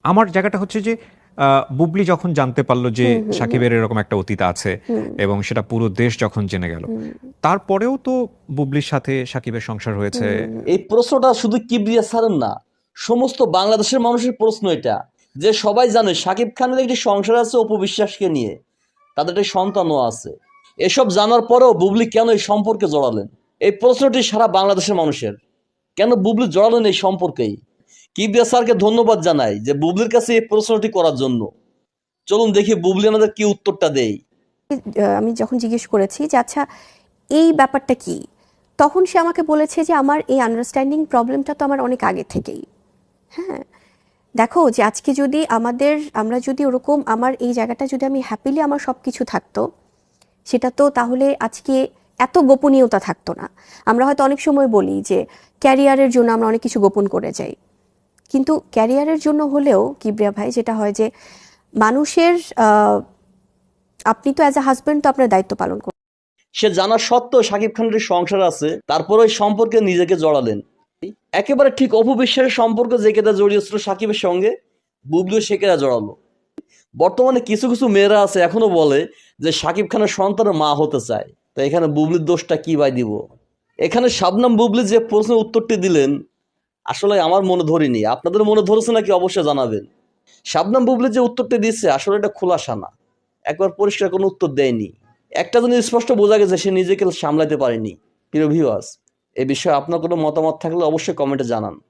আমার জায়গাটা হচ্ছে যে বুবলি যখন জানতে পারলো যে হুম হুম হুম সাকিবের এরকম একটা অতীত আছে হুম এবং সেটা পুরো দেশ যখন জেনে গেল, হুম তারপরেও তো বুবলির সাথে সাকিবের সংসার হয়েছে। হুম এই প্রশ্নটা শুধু কিবরিয়া স্যারের না, সমস্ত বাংলাদেশের মানুষের প্রশ্ন এটা, যে সবাই জানে শাকিব খানের একটি সংসার আছে অপু বিশ্বাসকে নিয়ে, তাদের একটি সন্তানও আছে। এসব জানার পরেও বুবলি কেন এই সম্পর্কে জড়ালেন? এই প্রশ্নটি সারা বাংলাদেশের মানুষের। কেন বুবলি জড়ালেন এই সম্পর্কেই? কিবরিয়া স্যারকে ধন্যবাদ জানাই যে বুবলির কাছে এই প্রশ্নটি করার জন্য। চলুন দেখি বুবলি আমাদের কি উত্তরটা দেয়। আমি যখন জিজ্ঞেস করেছি যে আচ্ছা এই ব্যাপারটা কি, তখন সে আমাকে বলেছে যে আমার এই আন্ডারস্ট্যান্ডিং প্রবলেমটা তো আমার অনেক আগে থেকেই। হ্যাঁ, দেখো যে আজকে যদি আমরা যদি ওরকম আমার এই জায়গাটা যদি আমি হ্যাপিলি আমার সব কিছু থাকতো, সেটা তো তাহলে আজকে এত গোপনীয়তা থাকতো না। আমরা হয়তো অনেক সময় বলি যে ক্যারিয়ারের জন্য আমরা অনেক কিছু গোপন করে যাই, কিন্তু ক্যারিয়ারের জন্য হলেও কিবরিয়া ভাই যেটা হয় যে মানুষের আপনি তো অ্যাজ এ হাজব্যান্ড তো আপনার দায়িত্ব পালন করুন। সে জানা সত্ত্বেও শাকিব খানের একটি সংসার আছে, তারপর ওই সম্পর্কে নিজেকে জড়ালেন। একেবারে ঠিক অপু বিশ্বাসের সম্পর্ক যে কেটা জড়িয়েছিল সাকিবের সঙ্গে, বুবলিও সে কেটা জড়ালো। বর্তমানে কিছু কিছু মেয়েরা আছে এখনো বলে যে শাকিব খানের সন্তানের মা হতে চায়। তো এখানে বুবলির দোষটা কি ভাই দিব? এখানে শাবনাম বুবলি যে প্রশ্নের উত্তরটি দিলেন, আসলে আমার মনে ধরিনি। আপনাদের মনে ধরেছে নাকি অবশ্যই জানাবেন। শাবনাম বুবলি যে উত্তরটি দিচ্ছে আসলে এটা খোলাসা না, একবার পরিষ্কার কোনো উত্তর দেয়নি। একটা জিনিস স্পষ্ট বোঝা গেছে, সে নিজেকে সামলাতে পারেনি। প্রিয় ভিউয়ার্স, এ বিষয়ে আপনার কোনো মতামত থাকলে অবশ্যই কমেন্টে জানান।